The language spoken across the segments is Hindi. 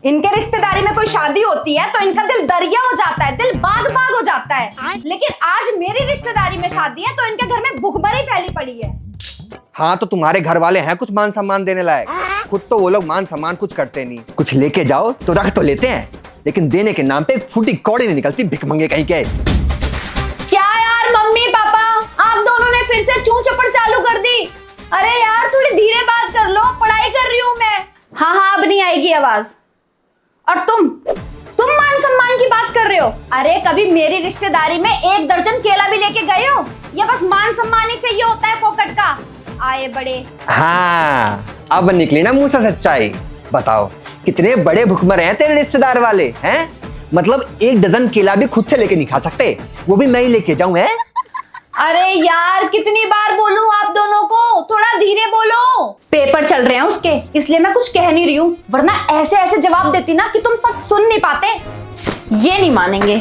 इनके रिश्तेदारी में कोई शादी होती है तो इनका दिल दरिया हो जाता है, दिल बाग बाग हो जाता है। लेकिन आज मेरी रिश्तेदारी में शादी है तो इनके घर में भुखमरी फैली पड़ी है। हाँ तो तुम्हारे घर वाले हैं कुछ मान सम्मान देने लायक? खुद तो वो लोग मान सम्मान कुछ करते नहीं। कुछ लेके जाओ तो रख तो लेते हैं, लेकिन देने के नाम पे एक फूटी कौड़ी नहीं निकलती भिखमंगे कहीं के। क्या यार मम्मी पापा, आप दोनों ने फिर से चूं चपड़ चालू कर दी। अरे यार थोड़ी धीरे बात कर लो, पढ़ाई कर रही हूँ मैं। हाँ हाँ अब नहीं आएगी आवाज। और तुम मान सम्मान की बात कर रहे हो? अरे कभी मेरी रिश्तेदारी में 1 दर्जन केला भी लेके गए हो या बस मान सम्मान ही चाहिए होता है फोकट का? आए बड़े। हाँ अब निकली ना मुंह से सच्चाई। बताओ कितने बड़े भुखमर हैं तेरे रिश्तेदार वाले हैं? मतलब 1 दर्जन केला भी खुद से लेके नहीं खा सकते, वो भी मैं ही लेके जाऊं है? अरे यार कितनी बार बोलूं आप दोनों को, थोड़ा धीरे बोलो। पेपर चल रहे हैं उसके, इसलिए मैं कुछ कह नहीं रही हूँ, वरना ऐसे ऐसे जवाब देती ना कि तुम सच सुन नहीं पाते। ये नहीं मानेंगे।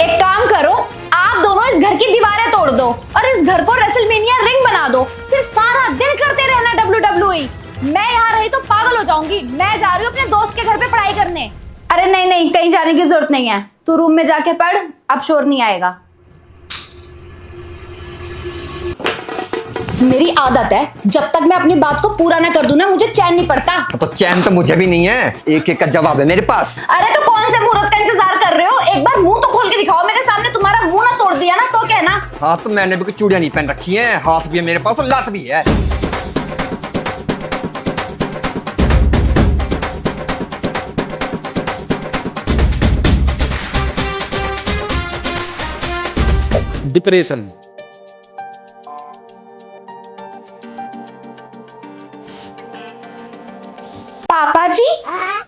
एक काम करो, आप दोनों इस घर की दीवारें तोड़ दो और इस घर को रेसलमेनिया रिंग बना दो, फिर सारा दिन करते रहना WWE। मैं यहाँ रही तो पागल हो जाऊंगी। मैं जा रही हूँ अपने दोस्त के घर पे पढ़ाई करने। अरे नहीं नहीं, कहीं जाने की जरूरत नहीं है, तू रूम में जाके पढ़, अब शोर नहीं आएगा। मेरी आदत है, जब तक मैं अपनी बात को पूरा ना कर दूं ना मुझे चैन नहीं पड़ता। तो चैन तो मुझे भी नहीं है, एक एक का जवाब है मेरे पास। अरे तो कौन से मुहूर्त का इंतजार कर रहे हो? एक बार मुंह तो खोल के दिखाओ मेरे सामने। तुम्हारा मुंह ना तोड़ दिया ना तो कहना। हाँ तो मैंने भी कुछ चूड़ियां नहीं पहन रखी हैं, हाथ भी है मेरे पास और लात भी है। डिप्रेशन। पापा जी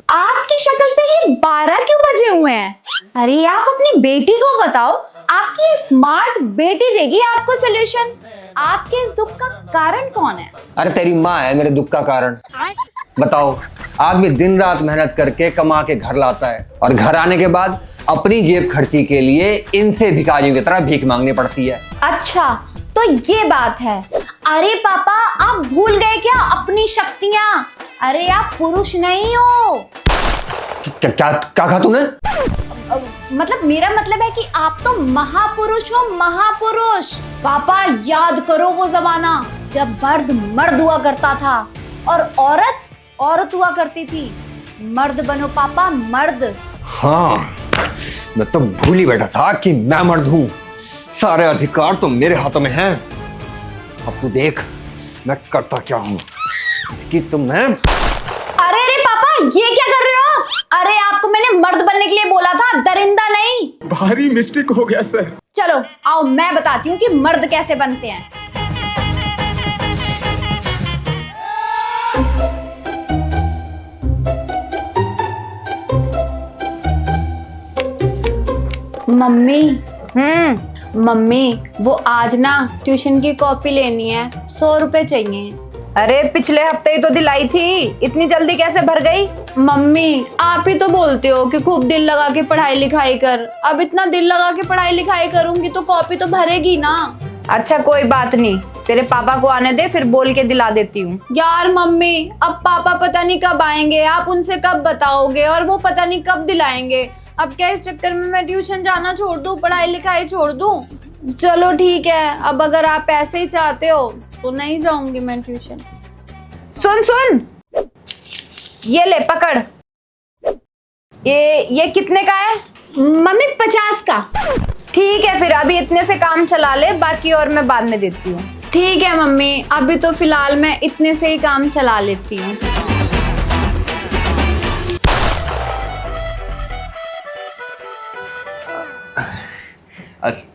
आपकी शक्ल पे ये 12 क्यों बजे हुए हैं? अरे आप अपनी बेटी को बताओ, आपकी स्मार्ट बेटी देगी आपको सलूशन। आपके इस दुख का कारण कौन है? अरे तेरी माँ है मेरे दुख का कारण। बताओ, आदमी दिन रात मेहनत करके कमा के घर लाता है और घर आने के बाद अपनी जेब खर्ची के लिए इनसे भिखारियों की तरह भीख मांगनी पड़ती है। अच्छा तो ये बात है। अरे पापा आप भूल गए क्या अपनी शक्तियां? अरे आप पुरुष नहीं हो। क्या क्या कहा तूने? मतलब मेरा मतलब है कि आप तो महापुरुष हो, महापुरुष। पापा याद करो वो जमाना जब मर्द मर्द हुआ करता था और औरत औरत हुआ करती थी। मर्द बनो पापा, मर्द। हाँ मैं तो भूल ही बैठा था कि मैं मर्द हूँ। सारे अधिकार तो मेरे हाथों में हैं। अब तू देख मैं करता क्या हूँ कि तुम्हें। अरे अरे पापा ये क्या कर रहे हो? अरे आपको मैंने मर्द बनने के लिए बोला था, दरिंदा नहीं। भारी मिस्टेक हो गया सर। चलो आओ मैं बताती हूँ कि मर्द कैसे बनते हैं। मम्मी मम्मी वो आज ना ट्यूशन की कॉपी लेनी है, 100 रुपए चाहिए। अरे पिछले हफ्ते ही तो दिलाई थी, इतनी जल्दी कैसे भर गई? मम्मी आप ही तो बोलते हो कि खूब दिल लगा के पढ़ाई लिखाई कर। अब इतना दिल लगा के पढ़ाई लिखाई करूंगी तो कॉपी तो भरेगी ना। अच्छा कोई बात नहीं, तेरे पापा को आने दे, फिर बोल के दिला देती हूँ। यार मम्मी अब पापा पता नहीं कब आएंगे, आप उनसे कब बताओगे और वो पता नहीं कब दिलाएंगे। अब क्या इस चक्कर में मैं ट्यूशन जाना छोड़ दूं, पढ़ाई लिखाई छोड़ दूं? चलो ठीक है, अब अगर आप ऐसे ही चाहते हो तो नहीं जाऊंगी मैं ट्यूशन। सुन सुन, ये ले पकड़। ये कितने का है? मम्मी 50 का। ठीक है फिर अभी इतने से काम चला ले, बाकी और मैं बाद में देती हूँ। ठीक है मम्मी, अभी तो फिलहाल मैं इतने से ही काम चला लेती हूँ।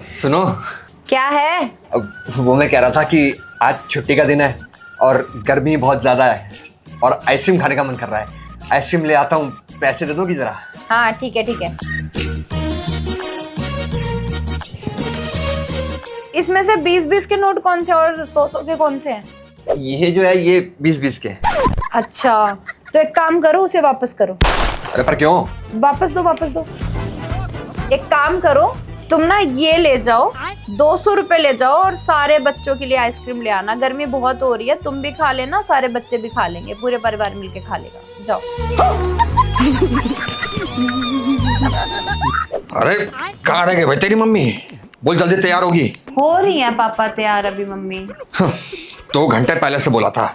सुनो, क्या है? वो मैं कह रहा था कि आज छुट्टी का दिन है और गर्मी बहुत ज्यादा है और आइसक्रीम खाने का मन कर रहा है। आइसक्रीम ले आता हूँ, पैसे दे दोगी जरा? हाँ ठीक है ठीक है। इसमें से 20-20 के नोट कौन से और 100-100 के कौन से हैं? ये जो है ये 20-20 के। अच्छा तो एक काम करो, उसे वापस करो। अरे पर क्यों? वापस दो वापस दो। एक काम करो, तुम ना ये ले जाओ, 200 रुपए ले जाओ और सारे बच्चों के लिए आइसक्रीम ले आना। गर्मी बहुत हो रही है, तुम भी खा लेना, सारे बच्चे भी खा लेंगे, पूरे परिवार मिलके खा लेगा। जाओ। अरे कहाँ रह गए भाई तेरी मम्मी? बोल जल्दी तैयार होगी। हो रही है पापा तैयार अभी मम्मी। 2 घंटे पहले से बोला था,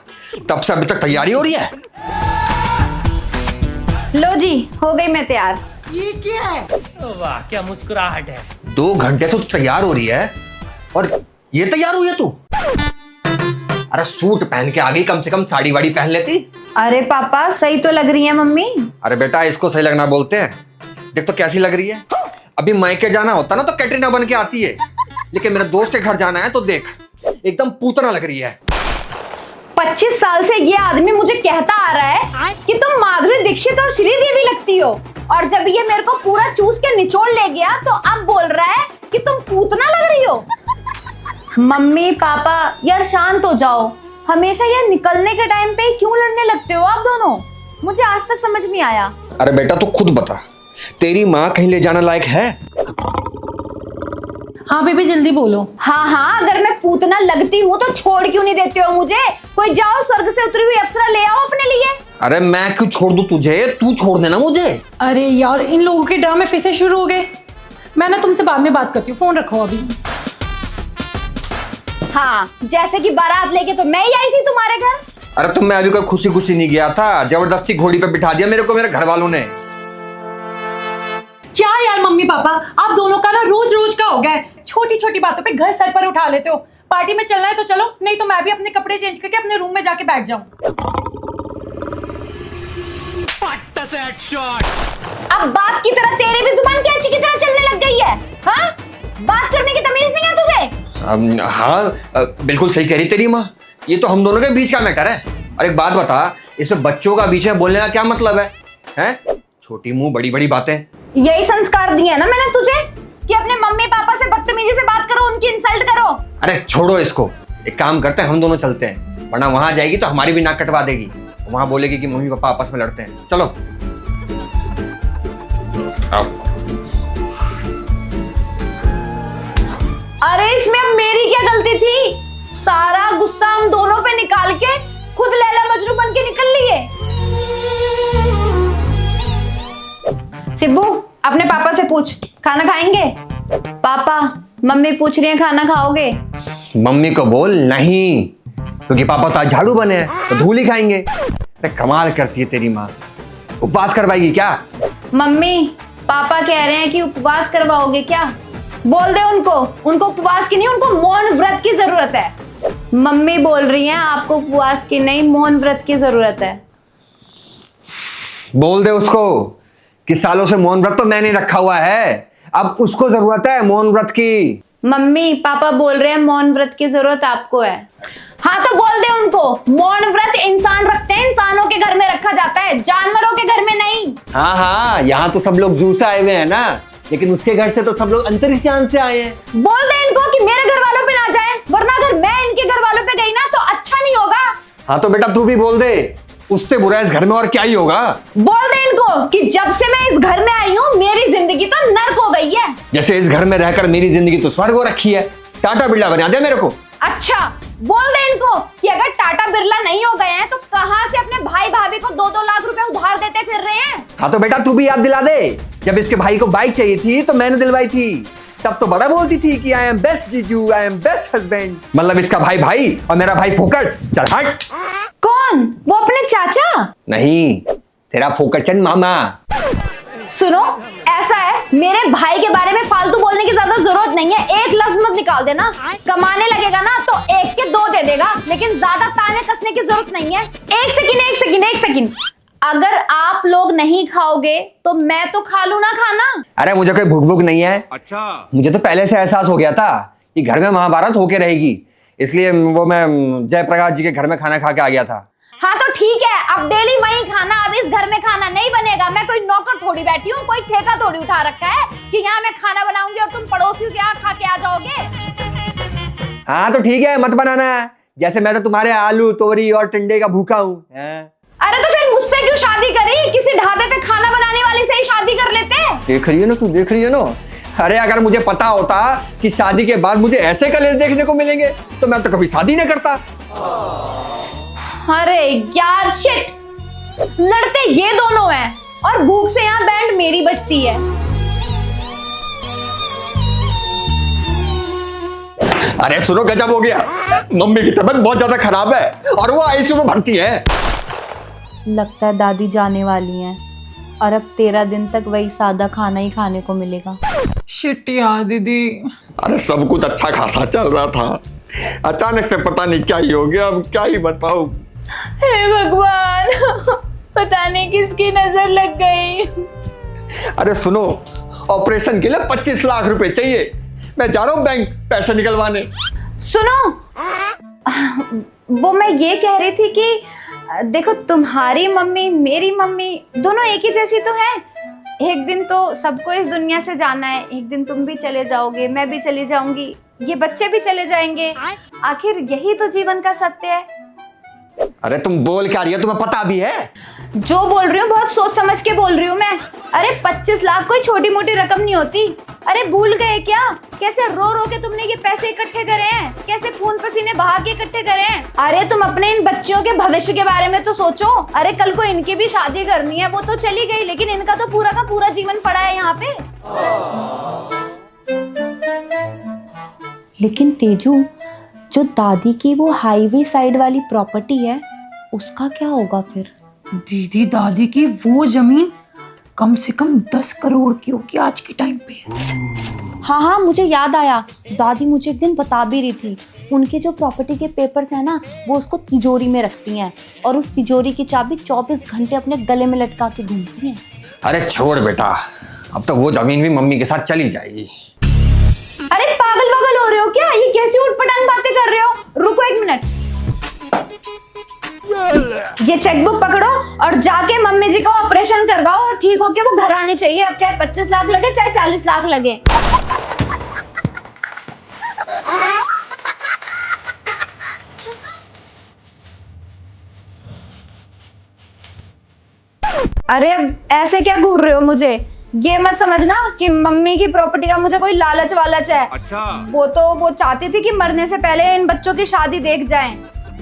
तब से अभी तक तैयारी हो रही है। लो जी, हो गई मैं तैयार। वाह क्या मुस्कुराहट है। 2 घंटे से तू तैयार हो रही है और ये तैयार हुई है तू? अरे सूट पहन के आ गई, कम से कम साड़ी वाड़ी पहन लेती। अरे पापा सही तो लग रही है मम्मी। अरे बेटा इसको सही लगना बोलते हैं। देख तो कैसी लग रही है। अभी मायके जाना होता ना तो कैटरीना बन के आती है, लेकिन मेरे दोस्त के घर जाना है तो देख एकदम पूतना लग रही है। 25 साल से ये आदमी मुझे कहता आ रहा है कि तुम माधुरी दीक्षित और श्रीदेवी लगती हो, और जब ये मेरे को पूरा चूस के निचोड़ ले गया तो अब बोल रहा है कि तुम पूतना लग रही हो। मम्मी पापा यार शांत हो जाओ, हमेशा ये निकलने के टाइम पे क्यों लड़ने लगते हो आप दोनों? मुझे आज तक समझ नहीं आया। अरे बेटा तू खुद बता, तेरी माँ कहीं ले जाना लायक है? हाँ बेबी जल्दी बोलो। हाँ, अगर मैं पूतना लगती हूँ तो छोड़ क्यों नहीं देते हो मुझे? कोई जाओ स्वर्ग से उतरी हुई अप्सरा ले आओ अपने लिए। अरे मैं क्यों छोड़ दूं तुझे, तू छोड़ देना मुझे। अरे यार इन लोगों के ड्रामे फिर से शुरू हो गए। मैं ना तुमसे बाद में बात करती हूँ, फोन रखो अभी। हाँ, जैसे कि बारात लेके तो मैं ही आई थी तुम्हारे घर। अरे तुम मैं अभी कोई खुशी खुशी नहीं गया था, जबरदस्ती घोड़ी पे बिठा दिया मेरे को मेरे घर वालों ने। क्या यार मम्मी पापा, आप दोनों का ना रोज रोज का हो गया है। छोटी छोटी बातों पे घर सर पर उठा लेते हो। पार्टी में चलना है तो चलो, नहीं तो मैं भी अपने कपड़े चेंज करके अपने रूम में जाके बैठ जाऊं। अब बाप की तरह तेरी भी जुबान कैंची की तरह चलने लग गई है। हाँ, बात करने की तमीज नहीं है तुझे? हाँ बिल्कुल सही कह रही तेरी माँ, ये तो हम दोनों के बीच का मैटर है। और एक बात बता, इसमें बच्चों का बीच में बोलने का क्या मतलब है? हैं? छोटी मुंह बड़ी बड़ी बातें। यही संस्कार दिए ना मैंने तुझे कि अपने मम्मी पापा से बदतमीजी से बात करो, उनकी इंसल्ट करो। अरे छोड़ो इसको, एक काम करते हैं हम दोनों चलते हैं, वरना वहां जाएगी तो हमारी भी नाक कटवा देगी। वहां बोलेगी कि मम्मी पापा आपस में लड़ते हैं। चलो आओ। अरे इसमें अब मेरी क्या गलती थी? सारा गुस्सा हम दोनों पे निकाल के खुद लैला मजनू बन के निकल लिए। सिब्बू अपने पापा से पूछ, खाना खाएंगे? पापा मम्मी पूछ रही है खाना खाओगे? मम्मी को बोल नहीं, क्योंकि पापा तो आज झाड़ू बने हैं तो धूल ही खाएंगे। अरे कमाल करती है तेरी माँ, उपवास करवाएगी क्या? मम्मी पापा कह रहे हैं कि उपवास करवाओगे क्या? बोल दे उनको उपवास की नहीं, उनको मौन व्रत की जरूरत है। मम्मी बोल रही हैं आपको उपवास की नहीं मौन व्रत की जरूरत है। बोल दे उसको कि सालों से मौन व्रत तो मैंने रखा हुआ है, अब उसको जरूरत है मौन व्रत की। मम्मी पापा बोल रहे हैं मौन व्रत की जरूरत आपको है। हाँ तो बोल दे उनको, मौन व्रत इंसान रखते हैं, इंसानों के घर में रखा जाता है, जानवरों के घर में नहीं। हाँ यहाँ तो सब लोग जू से आए हुए हैं ना, लेकिन उसके घर से तो सब लोग अंतरिक्ष यान से आए हैं। बोल दे इनको कि मेरे घर वालों पे ना जाए, वरना अगर मैं इनके घर वालों पे गई ना तो अच्छा नहीं होगा। हाँ तो बेटा तू भी बोल दे, उससे बुरा इस घर में और क्या ही होगा। बोल दे इनको कि जब से मैं इस घर में आई हूँ मेरी जिंदगी तो नर्क हो गई है। जैसे इस घर में रहकर मेरी जिंदगी तो स्वर्ग हो रखी है। टाटा बिरला बना दे मेरे को। अच्छा बोल दे इनको कि अगर टाटा बिरला नहीं हो गए हैं तो कहां से अपने भाई भाभी को 2-2 लाख रुपए उधार देते फिर रहे हैं। हाँ तो बेटा तू भी याद दिला दे, जब इसके भाई को बाइक चाहिए थी तो मैंने दिलवाई थी, तब तो बड़ा बोलती थी कि आई एम बेस्ट जीजू, आई एम बेस्ट हस्बैंड। मतलब इसका भाई भाई और मेरा भाई फोकट। चल हट। कौन? वो अपने चाचा? नहीं, तेरा फोकटचंद मामा। सुनो ऐसा है, मेरे भाई के बारे में फालतू बोलने की ज्यादा जरूरत नहीं है, एक लफ्ज मत निकाल देना। कमाने लगेगा ना तो 1 के 2 दे देगा, लेकिन ज्यादा ताने कसने की जरूरत नहीं है। एक सेकंड, अगर आप लोग नहीं खाओगे तो मैं तो खा लूं ना खाना। अरे मुझे कोई भूख भूख नहीं है। अच्छा, मुझे तो पहले से एहसास हो गया था कि घर में महाभारत होके रहेगी, इसलिए वो मैं जयप्रकाश जी के घर में खाना खा के आ गया था। हाँ तो ठीक है, अब डेली वही खाना, अब इस घर में खाना नहीं बनेगा। मैं कोई नौकर थोड़ी बैठी हूँ, कोई ठेका थोड़ी उठा रखा है कि यहाँ मैं खाना बनाऊंगी और तुम पड़ोसियों के यहाँ खा के आ जाओगे। हाँ तो ठीक है, मत बनाना, जैसे मैं तो तुम्हारे आलू तोरी और टिंडे का भूखा हूँ। अरे तो फिर मुझसे क्यों शादी करी? किसी ढाबे पे खाना बनाने वाली से ही शादी कर लेते। देख रही है ना तू, देख रही है ना, अरे अगर मुझे पता होता कि शादी के बाद मुझे ऐसे कलेश देखने को मिलेंगे तो मैं तो कभी शादी नहीं करता। अरे यार शिट, लड़ते ये दोनों हैं और भूख से यहाँ बैंड मेरी बजती है। अरे सुनो, गजब हो गया। मम्मी की तबीयत बहुत ज्यादा खराब है और वो आईसीयू में भर्ती है। लगता है दादी जाने वाली हैं और अब 13 दिन तक वही सादा खाना ही खाने को मिलेगा। शिट यार दीदी। अरे सब कुछ अच्छा खासा चल रहा था, अचानक से पता नहीं क्या ही हो गया। अब क्या ही बताऊं। हे भगवान, पता नहीं किसकी नजर लग गई। अरे सुनो, ऑपरेशन के लिए 25 लाख रुपए चाहिए। मैं जा रहा हूँ बैंक पैसे निकलवाने। सुनो, वो मैं ये कह रही थी कि देखो, तुम्हारी मम्मी मेरी मम्मी दोनों एक ही जैसी तो है। एक दिन तो सबको इस दुनिया से जाना है, एक दिन तुम भी चले जाओगे, मैं भी चली जाऊंगी, ये बच्चे भी चले जाएंगे। आखिर यही तो जीवन का सत्य है। अरे तुम बोल क्या रही हो, तुम्हें पता भी है? जो बोल रही हूँ बहुत सोच समझ के बोल रही हूँ मैं। अरे 25 लाख कोई छोटी मोटी रकम नहीं होती। अरे भूल गए क्या कैसे रो रो के तुमने ये पैसे इकट्ठे करे हैं, कैसे खून पसीने बहा के इकट्ठे करे हैं। अरे तुम अपने इन बच्चों के भविष्य के बारे में तो सोचो। अरे कल को इनकी भी शादी करनी है, वो तो चली गई, लेकिन इनका तो पूरा का पूरा जीवन पड़ा है यहाँ पे। लेकिन तेजू, जो दादी की वो हाईवे साइड वाली प्रॉपर्टी है उसका क्या होगा फिर? दीदी दादी की वो जमीन कम से कम 10 करोड़ की होगी आज के टाइम पे। हाँ हाँ, मुझे याद आया, दादी मुझे एक दिन बता भी रही थी। उनके जो प्रॉपर्टी के पेपर्स हैं ना, वो उसको तिजोरी में रखती हैं और उस तिजोरी की चाबी 24 घंटे अपने गले में लटका के घूमती हैं। अरे छोड़ बेटा, अब तो वो जमीन भी मम्मी के साथ चली जाएगी। अरे पागल वागल हो रहे हो क्या? ये कैसी उठपटांग बातें कर रहे हो? रुको 1 मिनट, ये चेकबुक पकड़ो और जाके मम्मी जी का ऑपरेशन करवाओ और ठीक होके वो घर आने चाहिए। अब चाहे 25 लाख लगे चाहे 40 लाख लगे। अरे ऐसे क्या घूर रहे हो मुझे? ये मत समझना कि मम्मी की प्रॉपर्टी का मुझे कोई लालच वालच है। अच्छा। वो चाहती थी कि मरने से पहले इन बच्चों की शादी देख जाएं,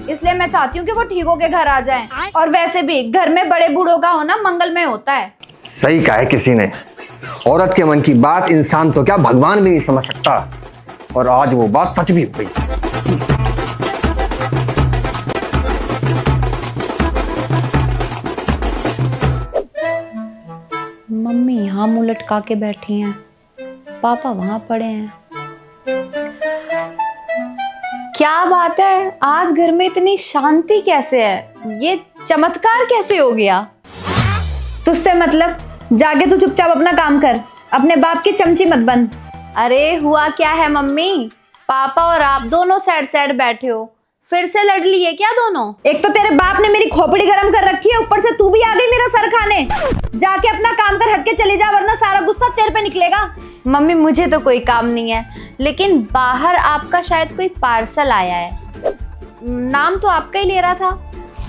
इसलिए मैं चाहती हूँ कि वो ठीक होके घर आ जाएं। और वैसे भी घर में बड़े बूढ़ों का होना मंगलमय होता है। सही कहा है किसी ने, औरत के मन की बात इंसान तो क्या भगवान भी नहीं समझ सकता। और आज वो बात सच भी हो गई। मम्मी यहाँ मुंह लटका के बैठी हैं, पापा वहां पड़े हैं। क्या बात है, आज घर में इतनी शांति कैसे है? ये चमत्कार कैसे हो गया? तुझसे मतलब, जाके तू चुपचाप अपना काम कर, अपने बाप की चमची मत बन। अरे हुआ क्या है मम्मी, पापा और आप दोनों साइड साइड बैठे हो, फिर से लड़ लिए क्या दोनों? एक तो तेरे बाप ने मेरी खोपड़ी गरम कर रखी है, ऊपर से तू भी आ गई मेरा सर खाने। जाके अपना काम कर, हट के चली जा, वरना सारा गुस्सा तेरे पे निकलेगा। मम्मी मुझे तो कोई काम नहीं है, लेकिन बाहर आपका शायद कोई पार्सल आया है। नाम तो आपका ही ले रहा था।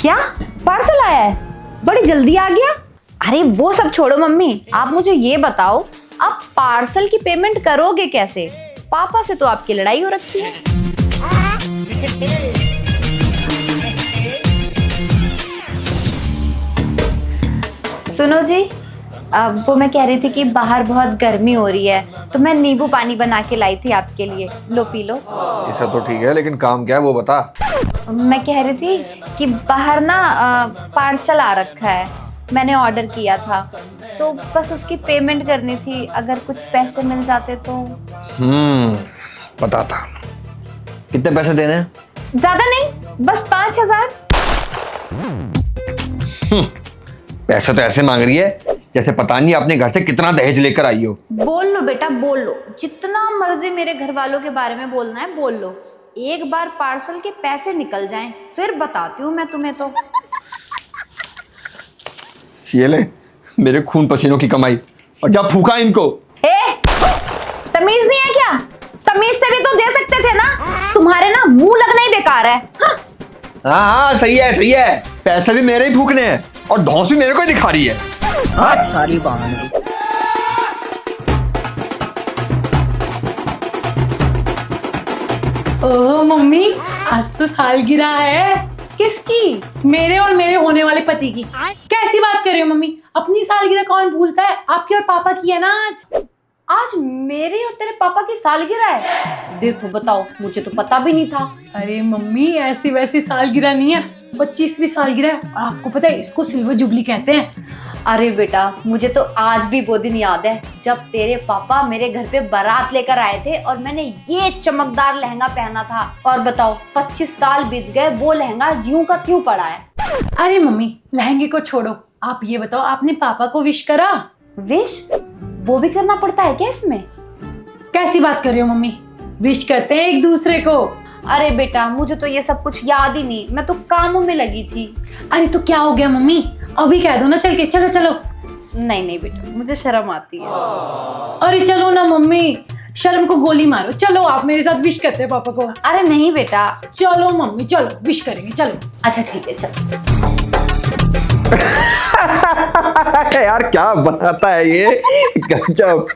क्या पार्सल आया है? बड़ी जल्दी आ गया। अरे वो सब छोड़ो मम्मी, आप मुझे ये बताओ, आप पार्सल की पेमेंट करोगे कैसे? पापा से तो आपकी लड़ाई हो रखी है। सुनो जी, अब वो मैं कह रही थी कि बाहर बहुत गर्मी हो रही है, तो मैं नींबू पानी बना के लाई थी आपके लिए, लो पी लो। ऐसा तो ठीक है, लेकिन काम क्या है वो बता। मैं कह रही थी कि बाहर ना पार्सल आ रखा है, मैंने ऑर्डर किया था, तो बस उसकी पेमेंट करनी थी। अगर कुछ पैसे मिल जाते तो। पता था। कितने पैसे देने हैं? ज्यादा नहीं, बस 5000। पैसे तो ऐसे मांग रही है जैसे पता नहीं अपने घर से कितना दहेज लेकर आई हो। बोल लो बेटा, बोल लो, जितना मर्जी मेरे घर वालों के बारे में बोलना है बोल लो। एक बार पार्सल के पैसे निकल जाएं, फिर बताती हूँ मैं तुम्हें। तो ये ले मेरे खून पसीनों की कमाई, और जब फूका इनको। तमीज नहीं है क्या? तमीज से भी तो दे सकते थे ना। तुम्हारे ना मुंह लगना ही बेकार है। हाँ सही है सही है, पैसे भी मेरे ही फूकने हैं और धौंस भी मेरे को ही दिखा रही है। सारी बहाने। ओह मम्मी, आज तो सालगिरह है। किसकी? मेरे और मेरे होने वाले पति की। कैसी बात कर रही हो मम्मी? अपनी सालगिरह कौन भूलता है? आपकी और पापा की है ना आज। आज मेरी और तेरे पापा की सालगिरह है? देखो बताओ, मुझे तो पता भी नहीं था। अरे मम्मी, ऐसी वैसी सालगिरह नहीं है, 25वीं सालगिरह है। और आपको पता है इसको सिल्वर जुबली कहते हैं। अरे बेटा, मुझे तो आज भी वो दिन याद है जब तेरे पापा मेरे घर पे बारात लेकर आए थे और मैंने ये चमकदार लहंगा पहना था। और बताओ, 25 साल बीत गए, वो लहंगा यूं का त्यों पड़ा है। अरे मम्मी, लहंगे को छोड़ो, आप ये बताओ, आपने पापा को विश करा? विश? वो भी करना पड़ता है क्या इसमें? कैसी बात कर रही हो मम्मी? विश करते हैं एक दूसरे को। अरे बेटा, मुझे तो ये सब कुछ याद ही नहीं, मैं तो कामों में लगी थी। अरे तो क्या हो गया मम्मी? अभी कह दो ना चल के। चलो चलो। नहीं नहीं बेटा, मुझे शर्म आती है। अरे चलो ना मम्मी, शर्म को गोली मारो। चलो आप मेरे साथ विश करते हैं पापा को। अरे नहीं बेटा। चलो मम्मी, चलो विश करेंगे, चलो। अच्छा ठीक है, चल। यार क्या बनाता है ये, गजब।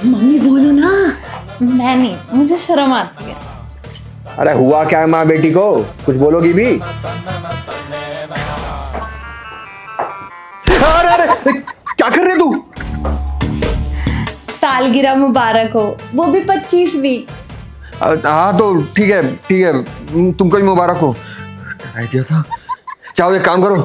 मम्मी बोलो ना। मैं नहीं, मुझे शर्म आती है। अरे हुआ क्या है माँ बेटी को, कुछ बोलोगी भी? अरे अरे क्या कर रहे तू? सालगिरह मुबारक हो, वो भी 25वीं। हाँ तो ठीक है ठीक है, तुमको भी मुबारक हो। आइडिया था। चाहो एक काम करो,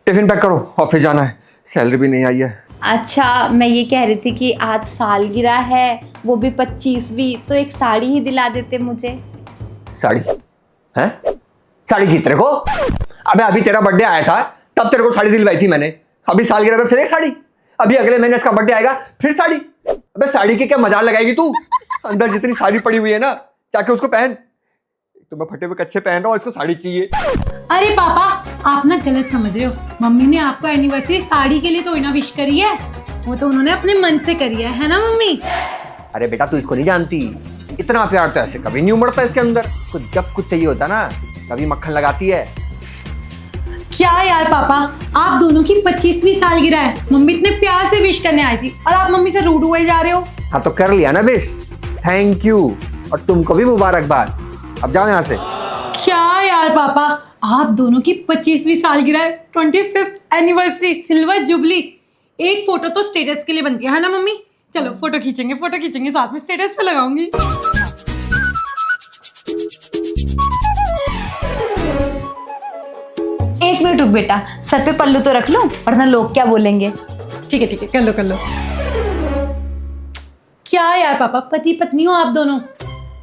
टिफिन पैक करो, ऑफिस जाना है, सैलरी भी नहीं आई है। अच्छा, मैं ये कह रही थी कि आज सालगिरह है, वो भी 25वीं, तो एक साड़ी ही दिला देते मुझे। साड़ी? हैं? साड़ी जीत रहे को? अबे अभी तेरा बर्थडे आया था, तब तेरे को साड़ी दिलवाई थी मैंने। अभी सालगिरह पे फिर एक साड़ी, अभी अगले महीने इसका बर्थडे आएगा फिर साड़ी। अबे साड़ी की क्या मजाक लगाएगी तू? अंदर जितनी साड़ी पड़ी हुई है ना, जाके उसको पहन। तो मैं फटे हुए कच्चे पहन रहा हूँ, इसको साड़ी चाहिए। अरे पापा, आप ना गलत समझ रहे हो। मम्मी ने आपको एनिवर्सरी साड़ी के लिए तो ना विश करी है, वो तो उन्होंने अपने मन से करी है ना मम्मी? अरे बेटा तू इसको नहीं जानती, इतना प्यार तो ऐसे कभी नहीं उमड़ता इसके अंदर। कुछ जब कुछ चाहिए होता ना, तभी मक्खन लगाती है। क्या यार पापा, आप दोनों की 25वीं सालगिरह है, मम्मी इतने प्यार से विश करने आई थी और आप मम्मी से रूड हुए जा रहे हो। हाँ तो कर लिया ना विश, थैंक यू, और तुमको भी मुबारकबाद। अब जाओ यहाँ से। क्या यार पापा, आप दोनों की 25वीं सालगिरह है, 25th एनिवर्सरी, सिल्वर जुबली। एक फोटो तो स्टेटस के लिए बनती है ना मम्मी? चलो फोटो खींचेंगे साथ में, स्टेटस पे लगाऊंगी। एक मिनट रुक बेटा, सर पे पल्लू तो रख लूं, वरना लोग क्या बोलेंगे। ठीक है, कर लो। क्या यार पापा, पति पत्नी हो आप दोनों,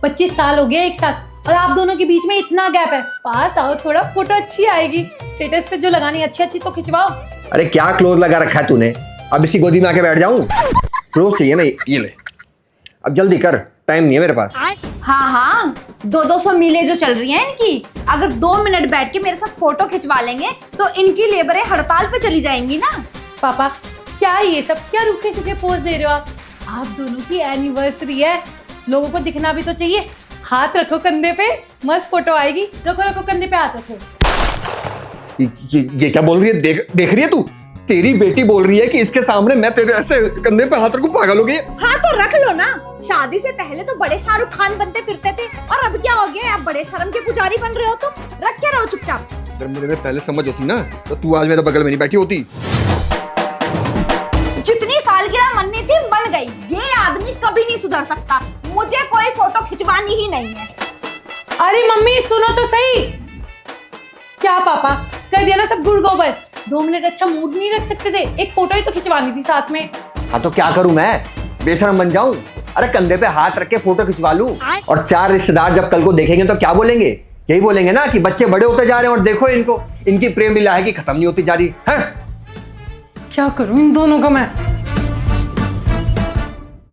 25 साल हो गए एक साथ, और आप दोनों के बीच में इतना गैप है। पास आओ थोड़ा, फोटो अच्छी आएगी। स्टेटस पे जो लगानी अच्छी तो खिंचवाओ। अरे क्या क्लोज लगा रखा है तूने? अब इसी गोदी में आके बैठ जाऊं? क्लोज चाहिए ना, ये ले। अब जल्दी कर, टाइम नहीं है मेरे पास। हाँ, 200 मीलें जो चल रही हैं इनकी, अगर 2 मिनट बैठ के मेरे साथ फोटो खिंचवा लेंगे तो इनकी लेबरें हड़ताल पे चली जाएंगी ना। पापा क्या ये सब, क्या रूखे सूखे पोज दे रहे हो आप दोनों की एनिवर्सरी है, लोगों को दिखना भी तो चाहिए। हाथ रखो कंधे पे, मस्त फोटो आएगी। रखो कंधे पे हाथ रखो। ये क्या बोल रही है? देख रही है तू? तेरी बेटी बोल रही है कि इसके सामने मैं तेरे ऐसे कंधे पे हाथ रखूं? पागल हो गई है? हाँ तो रख लो ना। शादी से पहले तो बड़े शाहरुख खान बनते फिरते थे, और अब क्या हो गया, आप बड़े शर्म के पुजारी बन रहे हो। तो रख के रहो चुपचाप। अगर मेरे में पहले समझ होती ना, तो तू आज मेरे बगल में नहीं बैठी होती। जितनी सालगिरह मननी थी मन गई। ये आदमी कभी नहीं सुधर सकता। मुझे कोई फोटो खिंचवानी ही नहीं है। अरे मम्मी सुनो तो सही। क्या पापा, कर दिया ना सब गुड़ गोबर। 2 मिनट अच्छा मूड नहीं रख सकते थे? एक फोटो ही तो खिंचवानी थी साथ में। हाँ तो क्या करूं मैं, बेशरम बन जाऊं? अरे कंधे पे हाथ रख के फोटो खिंचवा लूं, और 4 रिश्तेदार जब कल को देखेंगे तो क्या बोलेंगे? यही बोलेंगे ना कि बच्चे बड़े होते जा रहे हैं और देखो इनको, इनकी प्रेम लीला है कि खत्म नहीं होती जा रही है। क्या करूं इन दोनों का मैं।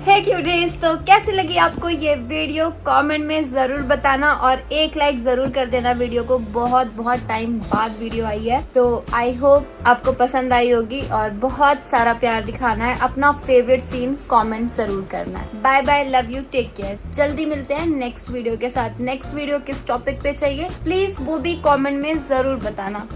हे क्यूटीज, तो कैसी लगी आपको ये वीडियो? कमेंट में जरूर बताना, और एक लाइक जरूर कर देना वीडियो को। बहुत टाइम बाद वीडियो आई है, तो आई होप आपको पसंद आई होगी, और बहुत सारा प्यार दिखाना है। अपना फेवरेट सीन कमेंट जरूर करना है। Bye bye, love you, take care. जल्दी मिलते हैं नेक्स्ट वीडियो के साथ। नेक्स्ट वीडियो किस टॉपिक पे चाहिए प्लीज वो भी कमेंट में जरूर बताना।